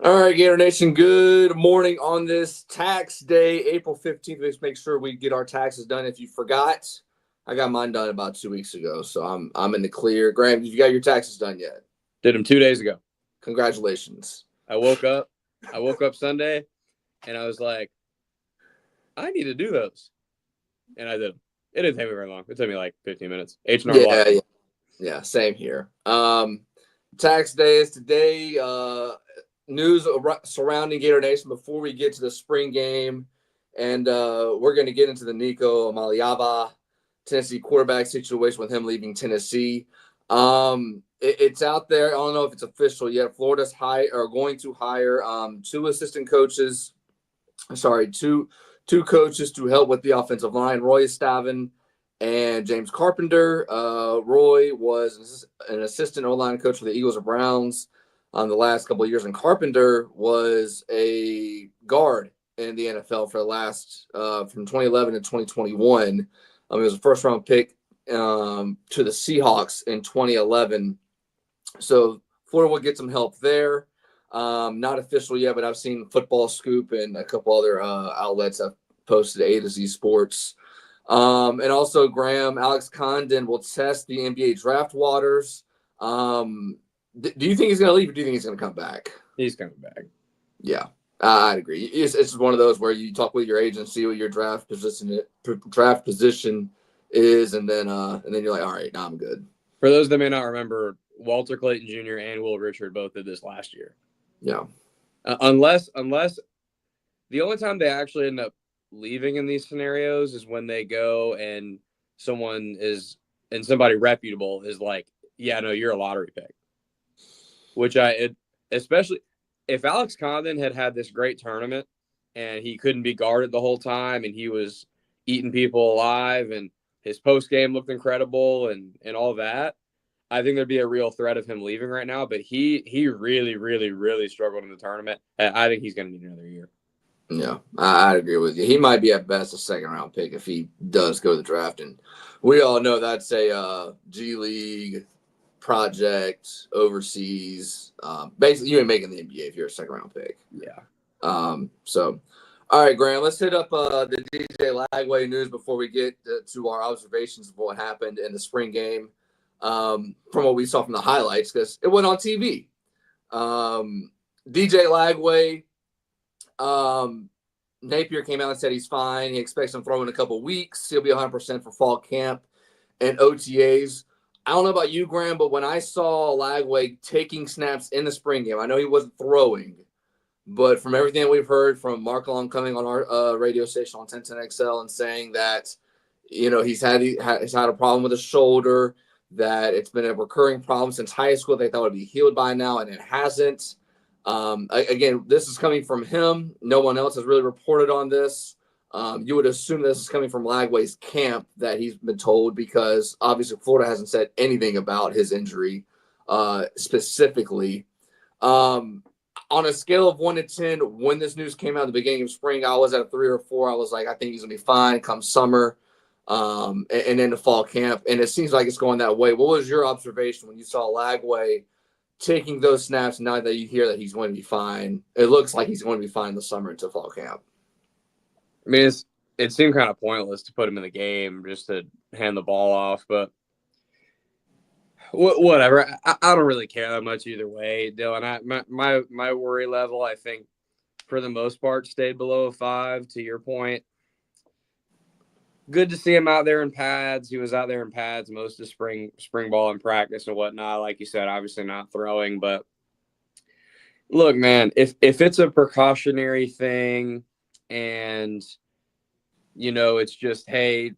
All right, Gator Nation, good morning on this tax day, April 15th. Let's make sure we get our taxes done. If you forgot, I got mine done about 2 weeks ago, so I'm in the clear. Graham, have you got your taxes done yet? Did them 2 days ago. Congratulations. I woke up Sunday, and I was like, I need to do those. And I did them. It didn't take me very long. It took me like 15 minutes. H&R Yeah, same here. Tax day is today. News surrounding Gator Nation before we get to the spring game. And we're going to get into the Nico Iamaleava Tennessee quarterback situation with him leaving Tennessee. It's out there. I don't know if it's official yet. Florida's going to hire two coaches to help with the offensive line. Roy Stavin and James Carpenter. Roy was an assistant O-line coach for the Eagles or Browns the last couple of years, and Carpenter was a guard in the NFL for the last from 2011 to 2021. He was a first-round pick to the Seahawks in 2011. So Florida will get some help there. Not official yet, but I've seen Football Scoop and a couple other outlets have posted A to Z Sports. And also, Graham, Alex Condon will test the NBA draft waters. Do you think he's going to leave, or do you think he's going to come back? He's coming back. Yeah, I'd agree. It's one of those where you talk with your agent, see what your draft position is, and then you're like, all right, now I'm good. For those that may not remember, Walter Clayton Jr. and Will Richard both did this last year. Yeah. Unless the only time they actually end up leaving in these scenarios is when they go and somebody reputable is like, yeah, no, you're a lottery pick. Especially if Alex Condon had this great tournament and he couldn't be guarded the whole time and he was eating people alive and his post game looked incredible and all that, I think there'd be a real threat of him leaving right now. But he really, really, really struggled in the tournament. I think he's going to need another year. Yeah, I'd agree with you. He might be at best a second-round pick if he does go to the draft. And we all know that's a G League project overseas. Basically, you ain't making the NBA if you're a second-round pick. Yeah. So, all right, Graham, let's hit up the DJ Lagway news before we get to our observations of what happened in the spring game from what we saw from the highlights, because it went on TV. DJ Lagway, Napier came out and said he's fine. He expects him to throw in a couple weeks. He'll be 100% for fall camp and OTAs. I don't know about you, Graham, but when I saw Lagway taking snaps in the spring game, I know he wasn't throwing, but from everything we've heard from Mark Long coming on our radio station on 1010XL and saying that, he's had a problem with his shoulder, that it's been a recurring problem since high school. They thought it would be healed by now, and it hasn't. Again, this is coming from him. No one else has really reported on this. You would assume this is coming from Lagway's camp that he's been told, because obviously Florida hasn't said anything about his injury specifically. On a scale of 1 to 10, when this news came out at the beginning of spring, I was at a 3 or 4. I was like, I think he's going to be fine come summer and into fall camp. And it seems like it's going that way. What was your observation when you saw Lagway taking those snaps now that you hear that he's going to be fine? It looks like he's going to be fine in the summer until fall camp. I mean, it seemed kind of pointless to put him in the game just to hand the ball off, but whatever. I don't really care that much either way, Dylan. My worry level, I think, for the most part, stayed below a 5. To your point, good to see him out there in pads. He was out there in pads most of spring ball and practice and whatnot. Like you said, obviously not throwing, but look, man, if it's a precautionary thing and, it's just, hey,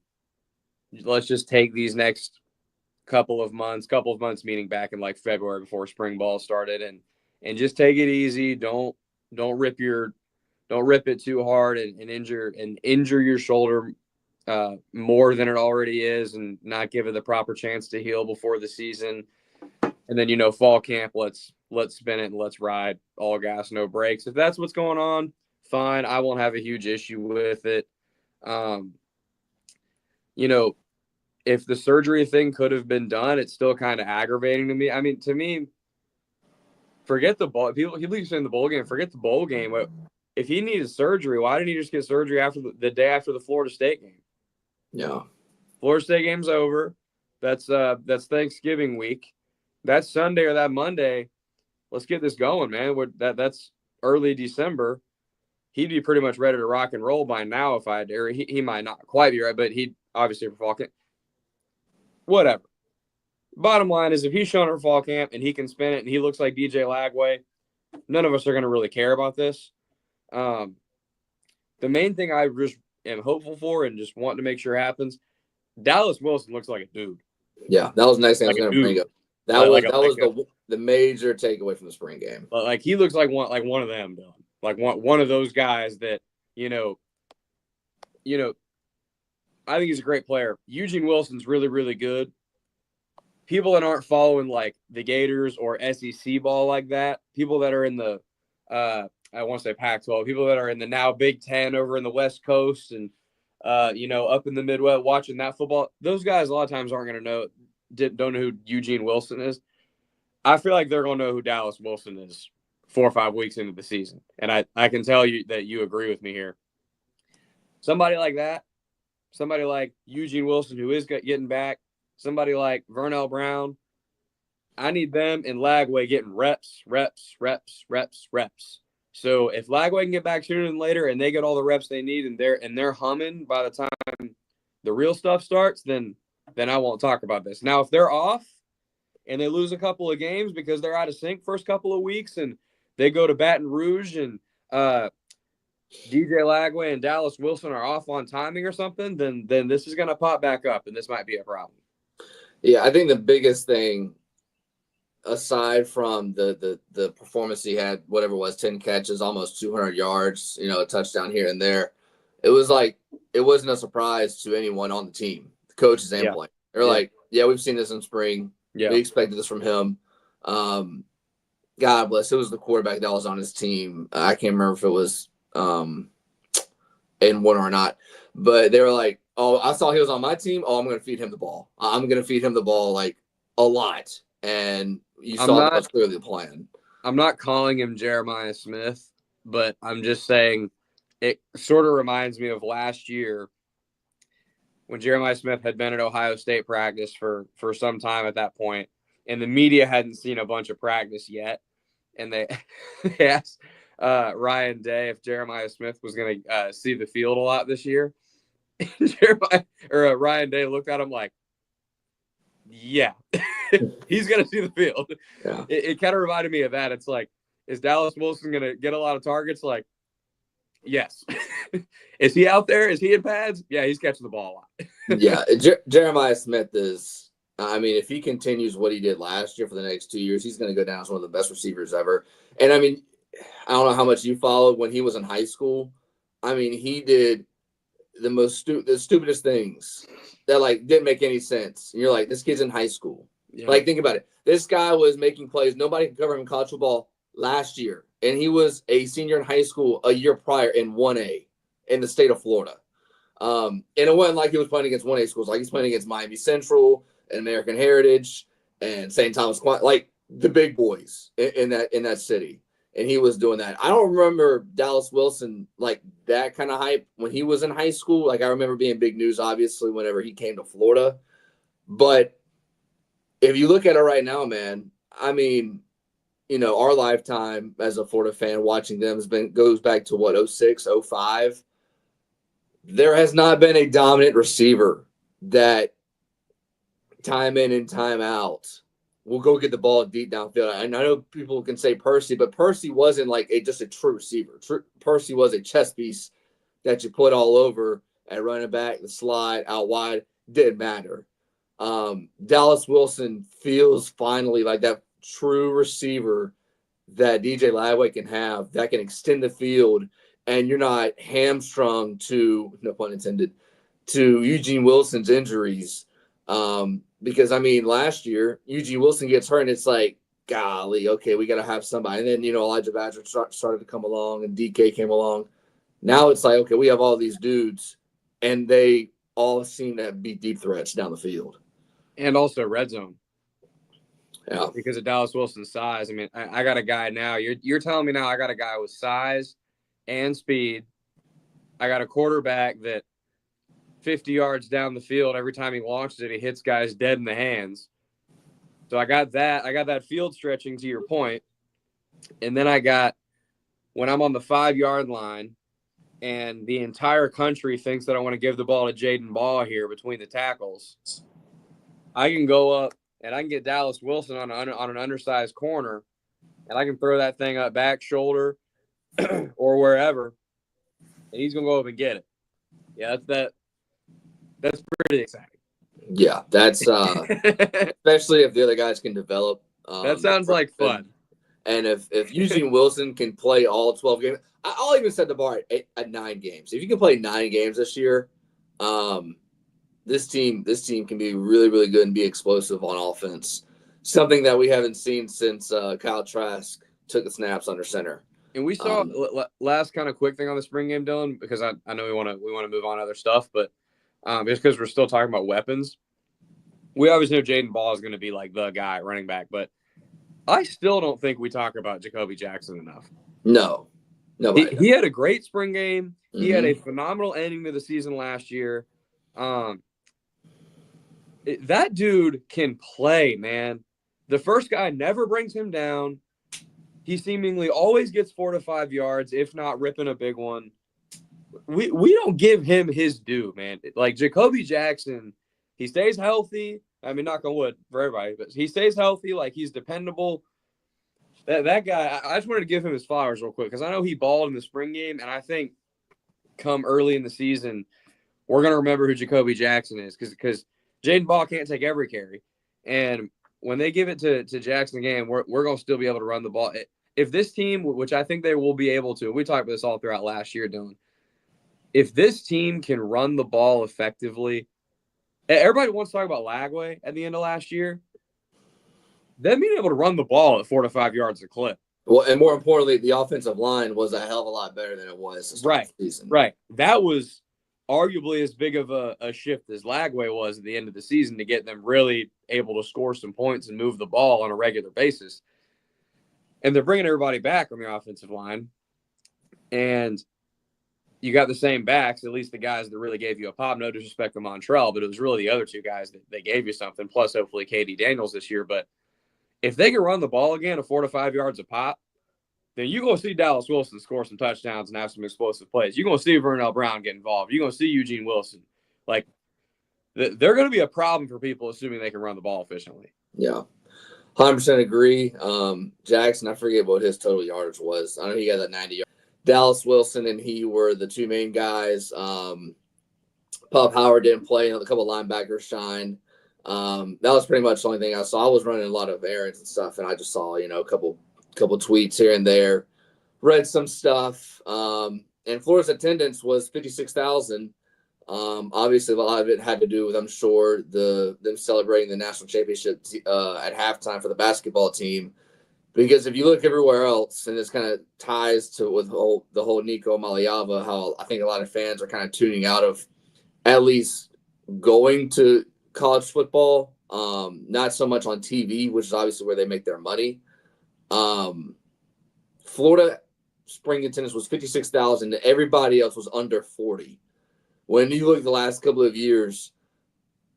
let's just take these next couple of months meaning back in like February before spring ball started and just take it easy. Don't rip it too hard and injure your shoulder more than it already is, and not give it the proper chance to heal before the season. And then, fall camp, let's spin it and let's ride all gas, no brakes. If that's what's going on, fine. I won't have a huge issue with it. If the surgery thing could have been done, it's still kind of aggravating to me. I mean, to me, forget the ball. People keep saying the bowl game. Forget the bowl game. If he needed surgery, why didn't he just get surgery after the day after the Florida State game? Yeah. Florida State game's over. That's Thanksgiving week. That's Sunday or that Monday. Let's get this going, man. That's early December. He'd be pretty much ready to rock and roll by now if I'd, or he might not quite be right, but he'd obviously for fall camp. Whatever. Bottom line is if he's showing for fall camp and he can spin it and he looks like DJ Lagway, none of us are going to really care about this. The main thing I just am hopeful for and just want to make sure happens, Dallas Wilson looks like a dude. Yeah, that was the next thing I was going to bring up. That was the major takeaway from the spring game. Like he looks like one of them, Dylan. Like one of those guys that, you know, I think he's a great player. Eugene Wilson's really, really good. People that aren't following like the Gators or SEC ball like that, people that are in the I want to say Pac-12, people that are in the now Big Ten over in the West Coast and up in the Midwest watching that football, those guys a lot of times aren't going to don't know who Eugene Wilson is. I feel like they're going to know who Dallas Wilson is 4 or 5 weeks into the season. And I can tell you that you agree with me here. Somebody like that, somebody like Eugene Wilson, who is getting back, somebody like Vernell Brown, I need them and Lagway getting reps. So if Lagway can get back sooner than later and they get all the reps they need and they're humming by the time the real stuff starts, then I won't talk about this. Now, if they're off and they lose a couple of games because they're out of sync first couple of weeks and they go to Baton Rouge and DJ Lagway and Dallas Wilson are off on timing or something, then this is going to pop back up and this might be a problem. Yeah, I think the biggest thing, aside from the performance he had, whatever it was, 10 catches, almost 200 yards, a touchdown here and there, it was like it wasn't a surprise to anyone on the team, the coaches and players. They're like, yeah, we've seen this in spring. Yeah. We expected this from him. God bless. It was the quarterback that was on his team. I can't remember if it was in one or not, but they were like, oh, I saw he was on my team. Oh, I'm going to feed him the ball. I'm going to feed him the ball like a lot. And you saw that was clearly the plan. I'm not calling him Jeremiah Smith, but I'm just saying it sort of reminds me of last year when Jeremiah Smith had been at Ohio State practice for some time at that point, and the media hadn't seen a bunch of practice yet. And they asked Ryan Day if Jeremiah Smith was going to see the field a lot this year. Ryan Day looked at him like, yeah, he's going to see the field. Yeah. It kind of reminded me of that. It's like, is Dallas Wilson going to get a lot of targets? Like, yes. Is he out there? Is he in pads? Yeah, he's catching the ball a lot. Yeah, Jeremiah Smith is, I mean, if he continues what he did last year for the next 2 years, he's going to go down as one of the best receivers ever. And, I mean, I don't know how much you followed when he was in high school. I mean, he did the stupidest things that, like, didn't make any sense. And you're like, this kid's in high school. Yeah. Like, think about it. This guy was making plays. Nobody could cover him in college football last year. And he was a senior in high school a year prior in 1A in the state of Florida. And it wasn't like he was playing against 1A schools. Like, he's playing against Miami Central and American Heritage and St. Thomas, like the big boys in that city. And he was doing that. I don't remember Dallas Wilson like that kind of hype when he was in high school. Like, I remember being big news, obviously, whenever he came to Florida. But if you look at it right now, man, I mean, our lifetime as a Florida fan watching them goes back to what, 06, 05. There has not been a dominant receiver that time in and time out will go get the ball deep downfield. I know people can say Percy, but Percy wasn't like just a true receiver. Percy was a chess piece that you put all over at running back, the slide, out wide. Didn't matter. Dallas Wilson feels finally like that true receiver that DJ Lagway can have that can extend the field, and you're not hamstrung to, no pun intended, to Eugene Wilson's injuries. Because, I mean, last year, Eugene Wilson gets hurt, and it's like, golly, okay, we got to have somebody. And then, Elijah Badger started to come along, and DK came along. Now it's like, okay, we have all these dudes, and they all seem to be deep threats down the field. And also red zone. Yeah. because of Dallas Wilson's size. I mean, I got a guy now. You're telling me now I got a guy with size and speed. I got a quarterback that 50 yards down the field, every time he launches it, he hits guys dead in the hands. So I got that. I got that field stretching to your point. And then I got when I'm on the 5-yard line and the entire country thinks that I want to give the ball to Jaden Ball here between the tackles, I can go up and I can get Dallas Wilson on an undersized corner, and I can throw that thing up back shoulder or wherever, and he's going to go up and get it. Yeah, that's pretty exciting. Yeah, that's especially if the other guys can develop. That sounds like fun. And if Eugene Wilson can play all 12 games, I'll even set the bar at 9 games. If you can play 9 games this year, this team can be really, really good and be explosive on offense. Something that we haven't seen since Kyle Trask took the snaps under center. And we saw last kind of quick thing on the spring game, Dylan, because I know we want to move on to other stuff, but just because we're still talking about weapons, we always know Jaden Ball is going to be like the guy running back, but I still don't think we talk about Jacoby Jackson enough. No. He had a great spring game. Mm-hmm. He had a phenomenal ending to the season last year. That dude can play, man. The first guy never brings him down. He seemingly always gets 4 to 5 yards, if not ripping a big one. We don't give him his due, man. Like Jacoby Jackson, he stays healthy. I mean, knock on wood for everybody, but he stays healthy. Like he's dependable. That guy, I just wanted to give him his flowers real quick because I know he balled in the spring game, and I think come early in the season, we're gonna remember who Jacoby Jackson is because Jaden Ball can't take every carry, and when they give it to Jackson again, we're gonna still be able to run the ball. If this team, which I think they will be able to, we talked about this all throughout last year, Dylan. If this team can run the ball effectively, everybody wants to talk about Lagway at the end of last year. Them being able to run the ball at 4 to 5 yards a clip. Well, and more importantly, the offensive line was a hell of a lot better than it was to start the season. Right. That was arguably as big of a shift as Lagway was at the end of the season to get them really able to score some points and move the ball on a regular basis. And they're bringing everybody back on the offensive line. And you got the same backs, at least the guys that really gave you a pop. No disrespect to Montrell, but it was really the other 2 guys that they gave you something, plus hopefully K.D. Daniels this year. But if they can run the ball again at 4 to 5 yards a pop, then you're going to see Dallas Wilson score some touchdowns and have some explosive plays. You're going to see Vernell Brown get involved. You're going to see Eugene Wilson. Like, they're going to be a problem for people assuming they can run the ball efficiently. Yeah. 100% agree. Jackson, I forget what his total yardage was. I know he got that 90 yards. Dallas Wilson and he were the 2 main guys. Pop Howard didn't play. A couple of linebackers shined. That was pretty much the only thing I saw. I was running a lot of errands and stuff, and I just saw, a couple tweets here and there, read some stuff. And Florida's attendance was 56,000. Obviously, a lot of it had to do with, I'm sure, them celebrating the national championship at halftime for the basketball team. Because if you look everywhere else, and this kind of ties to with the whole Nico Iamaleava, how I think a lot of fans are kind of tuning out of at least going to college football, not so much on TV, which is obviously where they make their money. Florida spring attendance was 56,000. Everybody else was under 40. When you look at the last couple of years,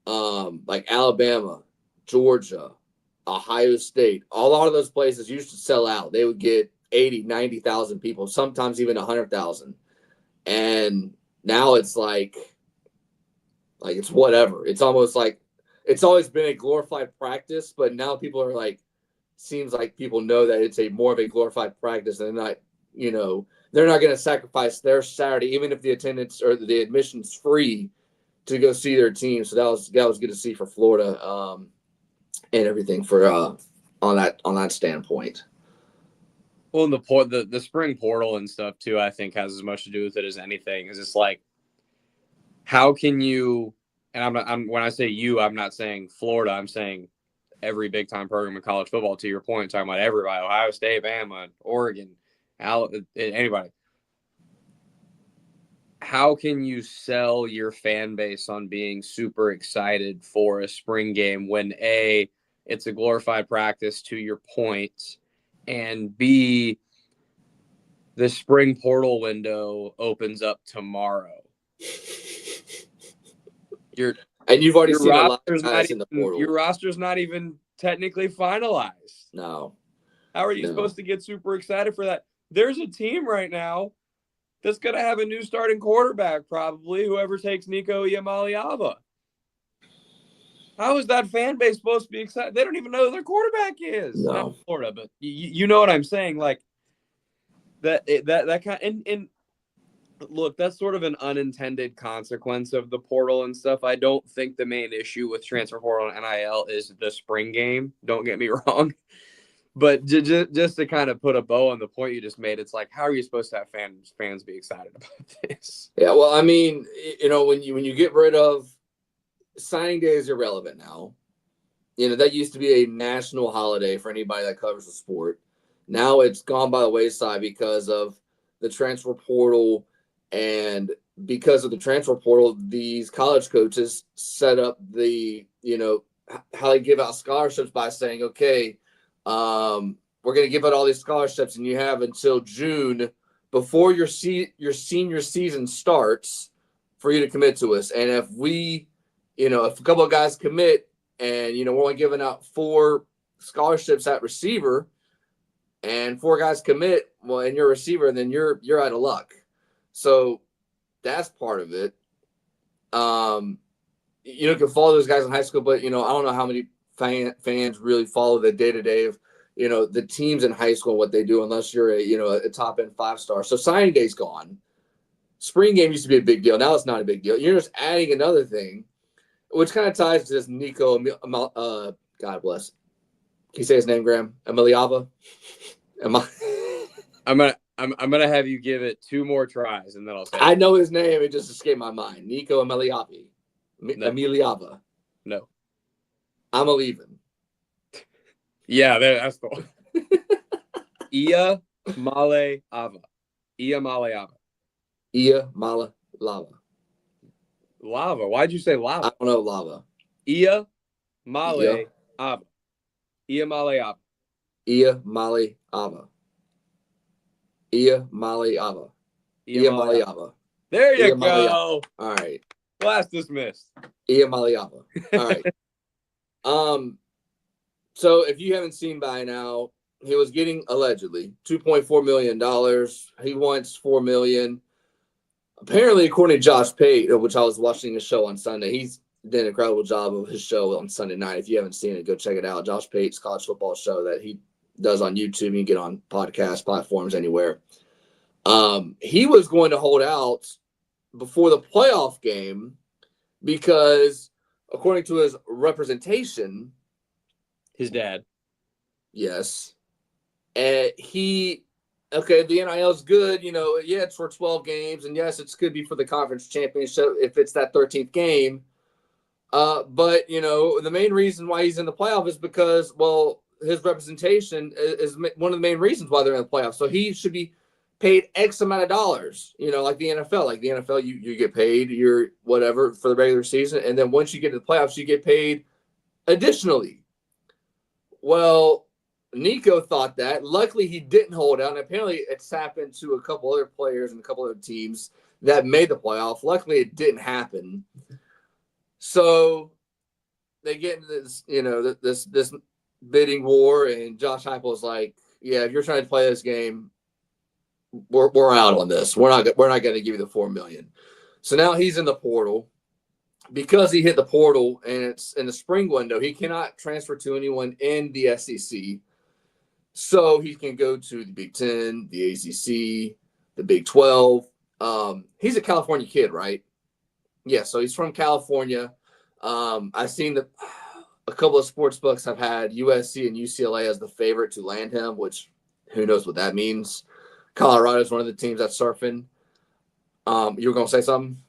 like Alabama, Georgia, Ohio State, a lot of those places used to sell out. They would get 80, 90,000 people, sometimes even 100,000. And now it's like it's whatever. It's almost like it's always been a glorified practice, but now people are like, seems like people know that it's a more of a glorified practice, and they're not going to sacrifice their Saturday, even if the attendance or the admission's free, to go see their team. So that was good to see for Florida, and everything for on that standpoint. Well, and the spring portal and stuff too, I think has as much to do with it as anything. Is it's like, how can you? And when I say you, I'm not saying Florida. I'm saying every big time program in college football. To your point, talking about everybody: Ohio State, Bama, Oregon, anybody. How can you sell your fan base on being super excited for a spring game when it's a glorified practice, to your point, and B, the spring portal window opens up tomorrow. And you've already your seen a lot of roster's not guys in the even portal. your roster's not even technically finalized. No. How are you supposed to get super excited for that? There's a team right now that's going to have a new starting quarterback, probably, whoever takes Nico Iamaleava. How is that fan base supposed to be excited? They don't even know who their quarterback is. No. Not in Florida, but you know what I'm saying? Like that kind and look, that's sort of an unintended consequence of the portal and stuff. I don't think the main issue with transfer portal and NIL is the spring game. Don't get me wrong. But just to kind of put a bow on the point you just made, it's like, how are you supposed to have fans be excited about this? Yeah, well, I mean, when you get rid of signing day is irrelevant now. That used to be a national holiday for anybody that covers the sport. Now it's gone by the wayside because of the transfer portal, and because of the transfer portal, these college coaches set up the how they give out scholarships by saying, okay, we're going to give out all these scholarships, and you have until June before your senior season starts for you to commit to us. And if if a couple of guys commit and, we're only giving out 4 scholarships at receiver and 4 guys commit, well, and you're a receiver, then you're out of luck. So that's part of it. You can follow those guys in high school, but, I don't know how many fans really follow the day-to-day of, the teams in high school and what they do, unless you're a top-end 5-star. So signing day's gone. Spring game used to be a big deal. Now it's not a big deal. You're just adding another thing, which kind of ties to this Nico, God bless. Can you say his name, Graham? Iamaleava? I'm gonna have you give it 2 more tries, and then I'll say I know his name. It just escaped my mind. Nico Iamaleava. Iamaleava. No. I'm a leaving. Yeah, that's the one. Iamaleava. Iamaleava. Iamaleava. Lava. Why'd you say lava? I don't know lava. Iamaleava. Iamaleava. Iamaleava. Iamaleava. Iamaleava. There you go. All right. Class dismissed. Iamaleava. All right. So if you haven't seen by now, he was getting allegedly $2.4 million. He wants $4 million. Apparently, according to Josh Pate, which I was watching his show on Sunday, he's did an incredible job of his show on Sunday night. If you haven't seen it, go check it out. Josh Pate's college football show that he does on YouTube. You can get on podcast platforms anywhere. He was going to hold out before the playoff game because, according to his representation, his dad, yes, and the NIL is good. It's for 12 games, and yes, it could be for the conference championship if it's that 13th game. But the main reason why he's in the playoff is because, well, his representation is one of the main reasons why they're in the playoff. So he should be paid X amount of dollars, like the NFL. Like the NFL, you get paid your whatever for the regular season, and then once you get to the playoffs, you get paid additionally. Well, Nico thought that. Luckily, he didn't hold out, and apparently it's happened to a couple other players and a couple other teams that made the playoff. Luckily, it didn't happen. So they get into this, this bidding war, and Josh Heupel's like, "Yeah, if you're trying to play this game, we're out on this. We're not going to give you the $4 million." So now he's in the portal. Because he hit the portal and it's in the spring window, he cannot transfer to anyone in the SEC. So he can go to the Big Ten, the ACC, the Big 12. He's a California kid, right? Yeah, so he's from California. I've seen that a couple of sports books have had USC and UCLA as the favorite to land him, which who knows what that means. Colorado is one of the teams that's surfing. You were going to say something?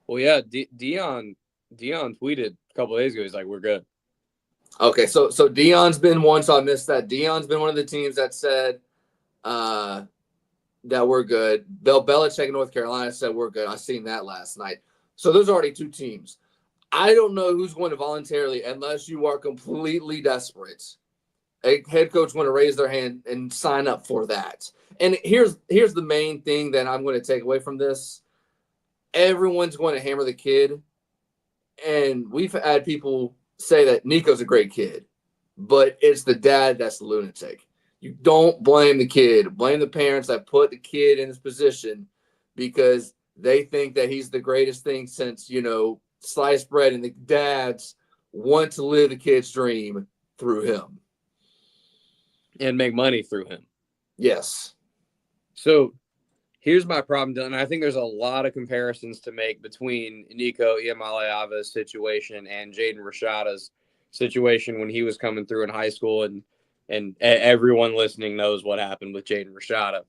Well, yeah, Dion tweeted a couple of days ago. He's like, "We're good." Okay, so Dion's been one, so I missed that. Dion's been one of the teams that said that we're good. Bill Belichick in North Carolina said we're good. I seen that last night. So there's already 2 teams. I don't know who's going to voluntarily, unless you are completely desperate, a head coach going to raise their hand and sign up for that. And here's the main thing that I'm going to take away from this. Everyone's going to hammer the kid. And we've had people say that Nico's a great kid, but it's the dad that's the lunatic. You don't blame the kid. Blame the parents that put the kid in this position because they think that he's the greatest thing since, sliced bread, and the dads want to live the kid's dream through him. And make money through him. Yes. So here's my problem, Dylan. I think there's a lot of comparisons to make between Nico Iamaleava's situation and Jaden Rashada's situation when he was coming through in high school, and everyone listening knows what happened with Jaden Rashada.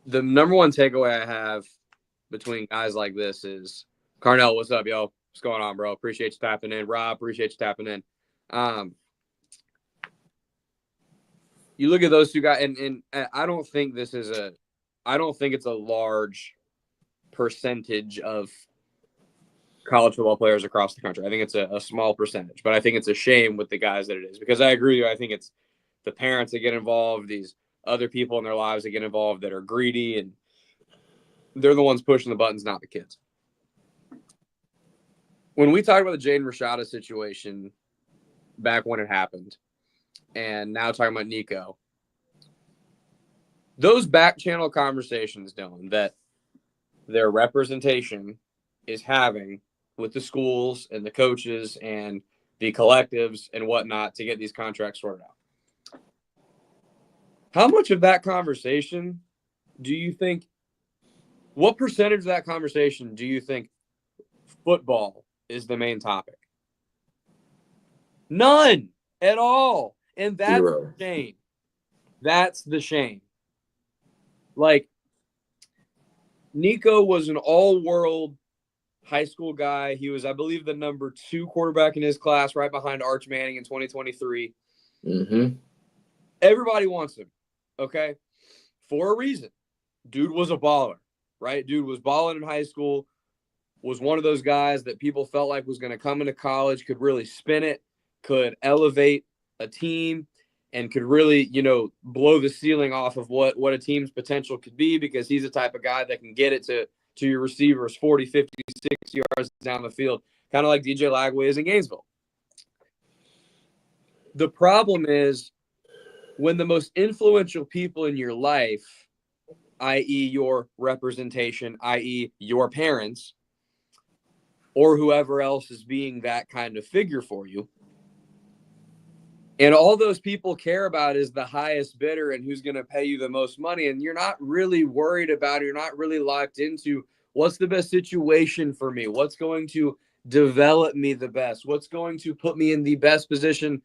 The number one takeaway I have between guys like this is, Carnell, what's up, yo? What's going on, bro? Appreciate you tapping in. Rob, appreciate you tapping in. You look at those two guys, and I don't think it's a large percentage of college football players across the country. I think it's a small percentage, but I think it's a shame with the guys that it is, because I agree with you. I think it's the parents that get involved, these other people in their lives that get involved that are greedy, and they're the ones pushing the buttons, not the kids. When we talked about the Jaden Rashada situation back when it happened, and now talking about Nico, those back channel conversations, Dylan, that their representation is having with the schools and the coaches and the collectives and whatnot to get these contracts sorted out. How much of that conversation do you think, what percentage of that conversation do you think football is the main topic? None at all. And that's Zero. the shame. That's the shame. Like, Nico was an all-world high school guy. He was, I believe, the number 2 quarterback in his class, right behind Arch Manning in 2023. Mm-hmm. Everybody wants him, okay? For a reason. Dude was a baller, right? Dude was balling in high school, was one of those guys that people felt like was going to come into college, could really spin it, could elevate a team, and could really, blow the ceiling off of what a team's potential could be, because he's the type of guy that can get it to your receivers 40, 50, 60 yards down the field, kind of like DJ Lagway is in Gainesville. The problem is when the most influential people in your life, i.e. your representation, i.e. your parents, or whoever else is being that kind of figure for you, and all those people care about is the highest bidder and who's going to pay you the most money, and you're not really worried about it, you're not really locked into what's the best situation for me, what's going to develop me the best, what's going to put me in the best position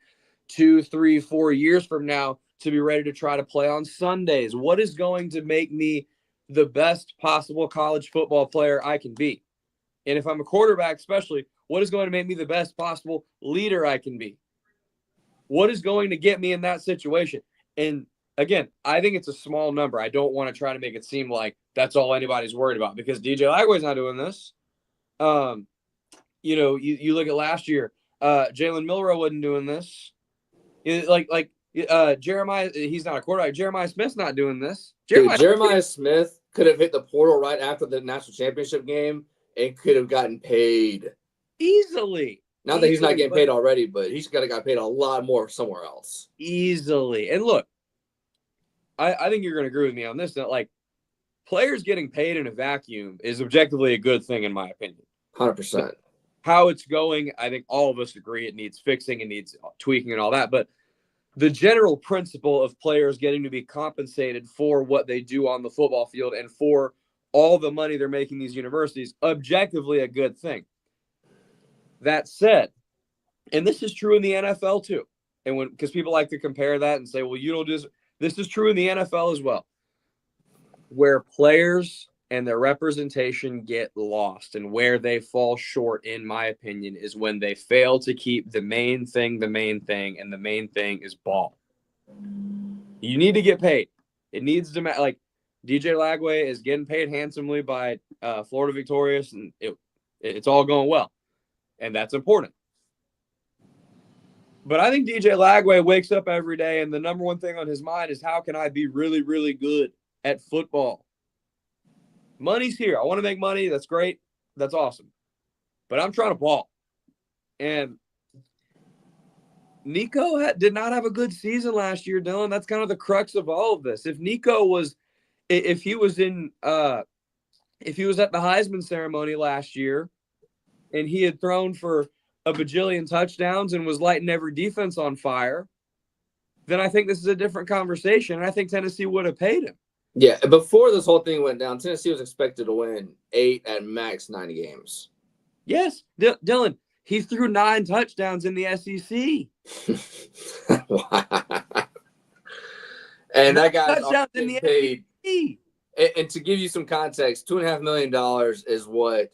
2, 3, 4 years from now to be ready to try to play on Sundays, what is going to make me the best possible college football player I can be. And if I'm a quarterback especially, what is going to make me the best possible leader I can be? What is going to get me in that situation? And again, I think it's a small number. I don't want to try to make it seem like that's all anybody's worried about, because DJ Lagway's not doing this. You look at last year, Jalen Milroe wasn't doing this. Jeremiah, he's not a quarterback. Jeremiah Smith's not doing this. Jeremiah Smith could have hit the portal right after the national championship game and could have gotten paid easily. Not that he's not getting paid already, but he's got paid a lot more somewhere else. Easily. And look, I think you're going to agree with me on this, that like players getting paid in a vacuum is objectively a good thing, in my opinion. 100%. How it's going, I think all of us agree it needs fixing, it needs tweaking and all that. But the general principle of players getting to be compensated for what they do on the football field and for all the money they're making these universities, objectively a good thing. That said, and this is true in the NFL too, and because people like to compare that and say, well, you don't do this. This is true in the NFL as well, where players and their representation get lost and where they fall short, in my opinion, is when they fail to keep the main thing, and the main thing is ball. You need to get paid. It needs to like DJ Lagway is getting paid handsomely by Florida Victorious, and It's all going well, and that's important. But I think DJ Lagway wakes up every day, and the number one thing on his mind is, how can I be really, really good at football? Money's here. I want to make money. That's great. That's awesome. But I'm trying to ball. And Nico did not have a good season last year, Dylan. That's kind of the crux of all of this. If Nico was – if he was at the Heisman ceremony last year and he had thrown for a bajillion touchdowns and was lighting every defense on fire, then I think this is a different conversation. And I think Tennessee would have paid him. Yeah, before this whole thing went down, Tennessee was expected to win 8 at max 9 games. Yes, Dylan, he threw 9 touchdowns in the SEC. And that guy's in the paid. SEC. And to give you some context, $2.5 million is what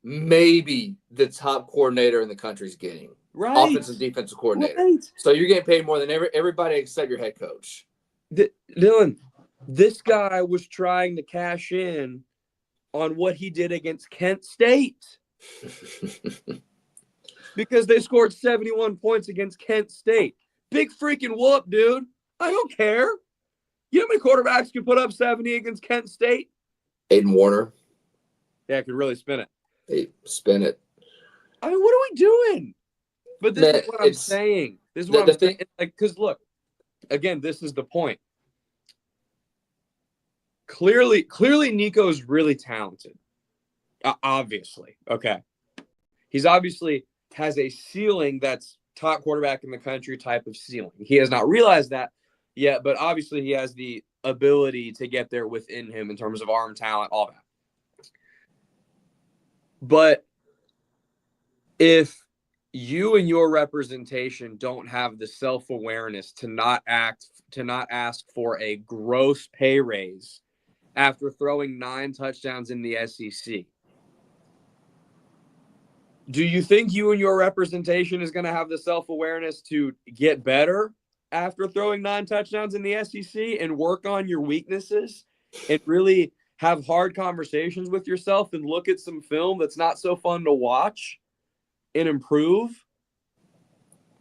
maybe the top coordinator in the country is getting. Right. Offensive defensive coordinator. Right. So you're getting paid more than everybody except your head coach. Dylan, this guy was trying to cash in on what he did against Kent State. Because they scored 71 points against Kent State. Big freaking whoop, dude. I don't care. You know how many quarterbacks could put up 70 against Kent State? Aiden Warner. Yeah, I could really spin it. Hey, spin it. I mean, what are we doing? But this is what I'm saying. This is what I'm saying. Because, look, again, this is the point. Clearly, Nico's really talented. Obviously. Okay. He's obviously has a ceiling that's top quarterback in the country type of ceiling. He has not realized that yet, but obviously he has the ability to get there within him in terms of arm talent, all that. But if you and your representation don't have the self-awareness to not ask for a gross pay raise after throwing 9 touchdowns in the SEC, do you think you and your representation is going to have the self-awareness to get better after throwing 9 touchdowns in the SEC and work on your weaknesses and really have hard conversations with yourself and look at some film that's not so fun to watch and improve?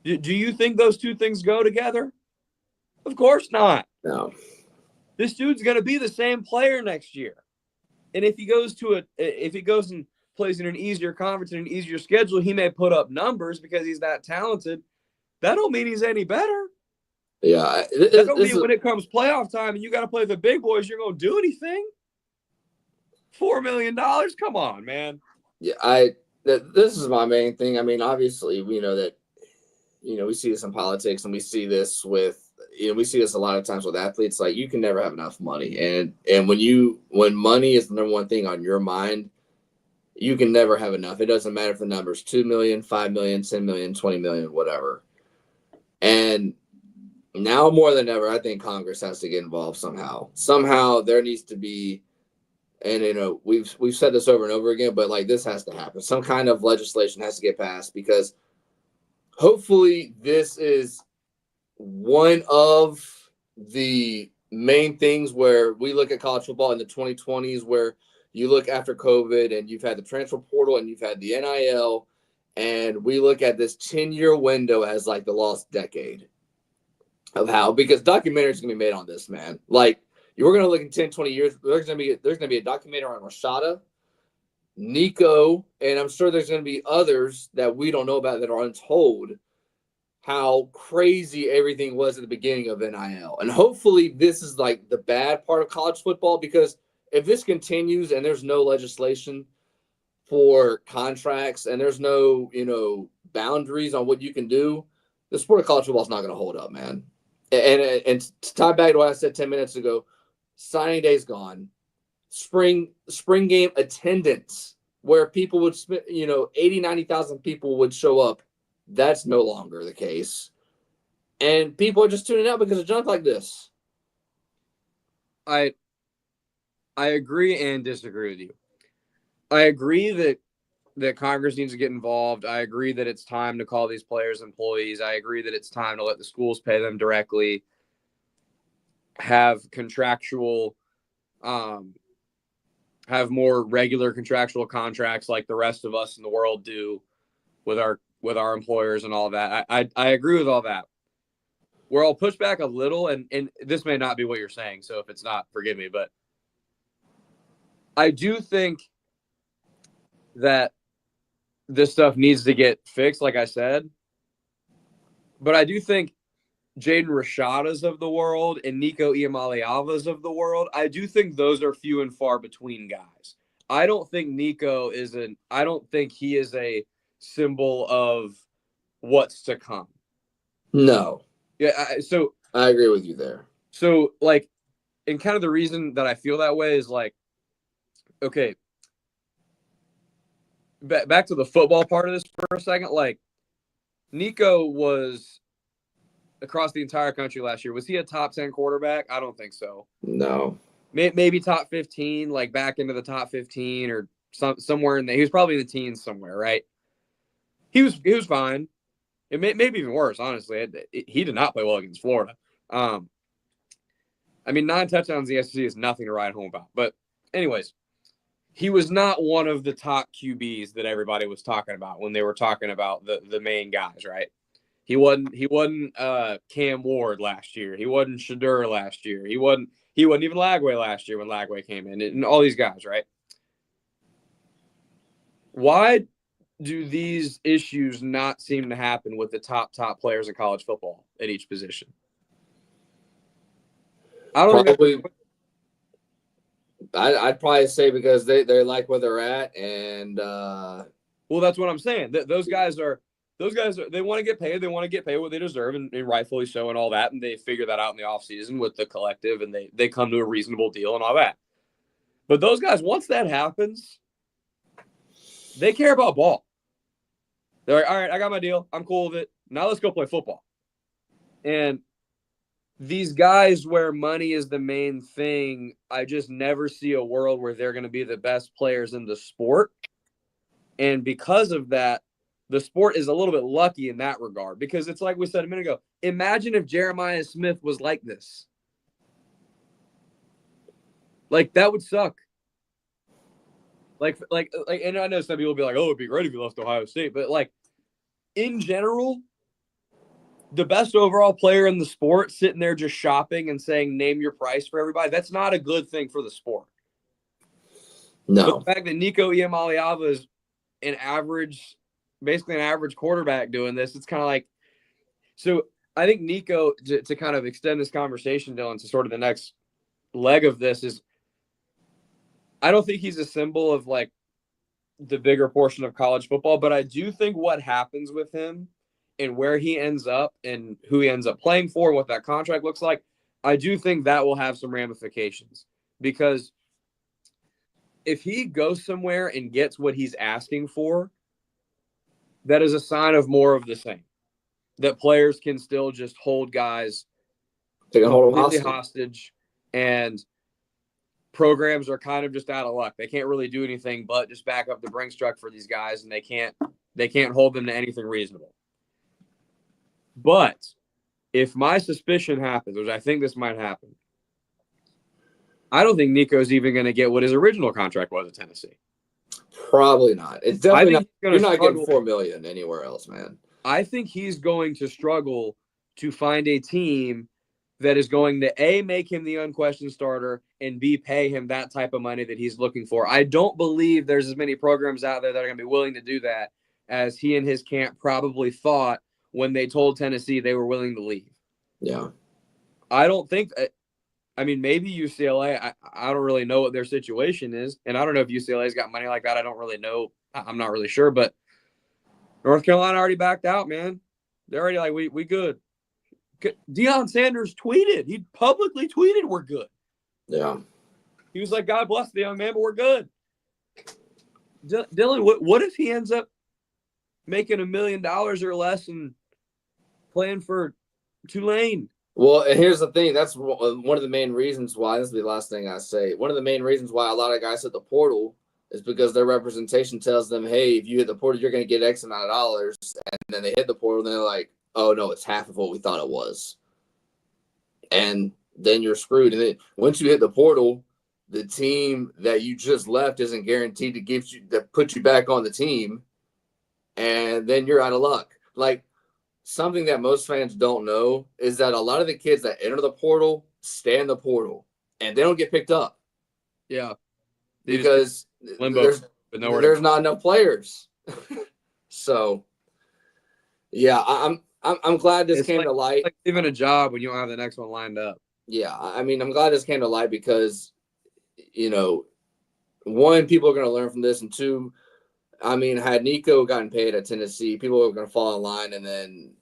Do you think those two things go together? Of course not. No. This dude's going to be the same player next year. And if he goes and plays in an easier conference and an easier schedule, he may put up numbers because he's that talented. That don't mean he's any better. Yeah. That don't mean when it comes playoff time and you got to play the big boys, you're going to do anything. $4 million? Come on, man. Yeah, this is my main thing. I mean, obviously, we know that, we see this in politics and we see this we see this a lot of times with athletes. Like, you can never have enough money. And when money is the number one thing on your mind, you can never have enough. It doesn't matter if the number's 2 million, 5 million, 10 million, 20 million, whatever. And now more than ever, I think Congress has to get involved somehow. Somehow there needs to be, and we've said this over and over again, but like, this has to happen. Some kind of legislation has to get passed, because hopefully this is one of the main things where we look at college football in the 2020s, where you look after COVID and you've had the transfer portal and you've had the NIL, and we look at this 10-year window as like the lost decade of how, because documentaries going to be made on this, man. Like, you're going to look in 10, 20 years, there's going to be a documentary on Rashada, Nico, and I'm sure there's going to be others that we don't know about that are untold, how crazy everything was at the beginning of NIL. And hopefully this is like the bad part of college football, because if this continues and there's no legislation for contracts and there's no, boundaries on what you can do, the sport of college football is not going to hold up, man. And to tie back to what I said 10 minutes ago, signing day's gone. Spring game attendance, where people would, 80, 90,000 people would show up. That's no longer the case. And people are just tuning out because of junk like this. I agree and disagree with you. I agree that Congress needs to get involved. I agree that it's time to call these players employees. I agree that it's time to let the schools pay them directly, have contractual have more regular contractual contracts like the rest of us in the world do with our employers and all that. I agree with all that. Where I'll push back a little, and this may not be what you're saying, so if it's not, forgive me, but I do think that this stuff needs to get fixed, like I said. But I do think Jaden Rashadas of the world and Nico Iamaleavas of the world, I do think those are few and far between guys. I don't think I don't think he is a symbol of what's to come. No. Yeah, so I agree with you there. So, like, and kind of the reason that I feel that way is like, okay, back to the football part of this for a second. Like, Nico was across the entire country last year. Was he a top 10 quarterback? I don't think so. No. Maybe top 15, like back into the top 15 or somewhere in there. He was probably in the teens somewhere, right? He was fine. It maybe even worse, honestly. He did not play well against Florida. I mean, 9 touchdowns in the SEC is nothing to write home about. But anyways, he was not one of the top QBs that everybody was talking about when they were talking about the main guys, right? He wasn't Cam Ward last year. He wasn't Shadur last year. He wasn't even Lagway last year when Lagway came in, and all these guys, right? Why do these issues not seem to happen with the top players in college football at each position? I don't think I'd probably say because they like where they're at, and well, that's what I'm saying. Those guys they want to get paid. They want to get paid what they deserve, and rightfully so, and all that. And they figure that out in the offseason with the collective, and they come to a reasonable deal and all that. But those guys, once that happens, they care about ball. They're like, all right, I got my deal. I'm cool with it. Now let's go play football. And these guys where money is the main thing, I just never see a world where they're going to be the best players in the sport. And because of that, the sport is a little bit lucky in that regard. Because it's like we said a minute ago, imagine if Jeremiah Smith was like this. Like, that would suck. Like, and I know some people will be like, oh, it'd be great if you left Ohio State. But, like, in general, the best overall player in the sport sitting there just shopping and saying, name your price for everybody, that's not a good thing for the sport. No. But the fact that Nico Iamaleava is basically an average quarterback doing this, it's kind of like, so I think Nico, to kind of extend this conversation, Dylan, to sort of the next leg of this is, I don't think he's a symbol of like the bigger portion of college football, but I do think what happens with him and where he ends up and who he ends up playing for, what that contract looks like, I do think that will have some ramifications. Because if he goes somewhere and gets what he's asking for, that is a sign of more of the same. That players can still just hold guys completely hostage, and programs are kind of just out of luck. They can't really do anything but just back up the Brinks truck for these guys, and they can't hold them to anything reasonable. But if my suspicion happens, which I think this might happen, I don't think Nico's even going to get what his original contract was at Tennessee. Probably not. It's definitely not. You're not getting $4 million anywhere else, man. I think he's going to struggle to find a team that is going to A, make him the unquestioned starter, and B, pay him that type of money that he's looking for. I don't believe there's as many programs out there that are going to be willing to do that as he and his camp probably thought when they told Tennessee they were willing to leave. Yeah. I don't think – I mean, maybe UCLA, I don't really know what their situation is, and I don't know if UCLA's got money like that. I don't really know. I'm not really sure, but North Carolina already backed out, man. They're already like, we good. Deion Sanders tweeted. He publicly tweeted, we're good. Yeah. He was like, God bless the young man, but we're good. Dylan, what if he ends up making $1 million or less and playing for Tulane? Well, and here's the thing. That's one of the main reasons why, this will be the last thing I say, one of the main reasons why a lot of guys hit the portal is because their representation tells them, hey, if you hit the portal, you're going to get X amount of dollars. And then they hit the portal, and they're like, oh, no, it's half of what we thought it was. And then you're screwed. And then once you hit the portal, the team that you just left isn't guaranteed to put you back on the team, and then you're out of luck. Like, something that most fans don't know is that a lot of the kids that enter the portal stay in the portal, and they don't get picked up. Yeah, because limbo, there's not enough players. So, yeah, I'm glad this came to light. It's like even a job when you don't have the next one lined up. Yeah, I mean, I'm glad this came to light because, one, people are going to learn from this, and two, I mean, had Nico gotten paid at Tennessee, people are going to fall in line, and then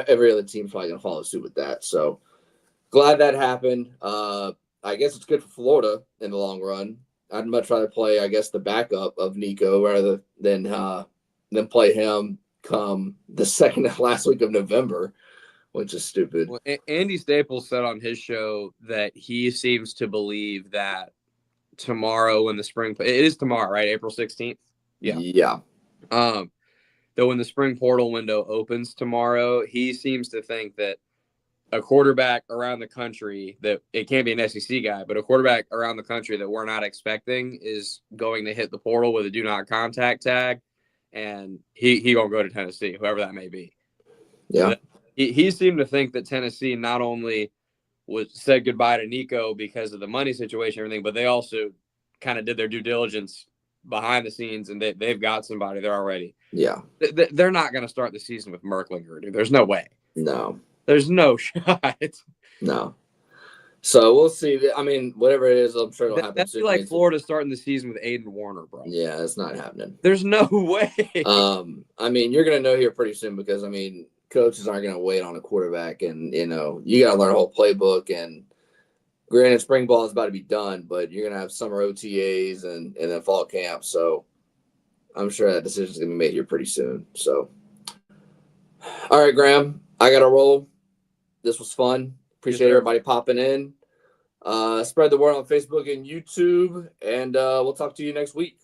every other team's probably going to follow suit with that. So, glad that happened. I guess it's good for Florida in the long run. I'd much rather play, I guess, the backup of Nico rather than play him come the second to last week of November, which is stupid. Well, Andy Staples said on his show that he seems to believe that tomorrow when the spring – it is tomorrow, right? April 16th? Yeah. Yeah. That when the spring portal window opens tomorrow, he seems to think that a quarterback around the country that it can't be an SEC guy, but a quarterback around the country that we're not expecting is going to hit the portal with a do not contact tag, and he gonna go to Tennessee, whoever that may be. Yeah. So he seemed to think that Tennessee not only said goodbye to Nico because of the money situation and everything, but they also kind of did their due diligence behind the scenes, and they've got somebody there already. Yeah. They're not going to start the season with Merklinger, dude. There's no way. No. There's no shot. No. So we'll see. I mean, whatever it is, I'm sure it'll happen soon. That's like Florida starting the season with Aiden Warner, bro. Yeah, it's not happening. There's no way. I mean, you're going to know here pretty soon because, I mean, coaches aren't going to wait on a quarterback, and, you got to learn a whole playbook. And granted, spring ball is about to be done, but you're going to have summer OTAs and then fall camp. So I'm sure that decision is going to be made here pretty soon. So, all right, Graham, I got to roll. This was fun. Appreciate everybody popping in. Spread the word on Facebook and YouTube, and we'll talk to you next week.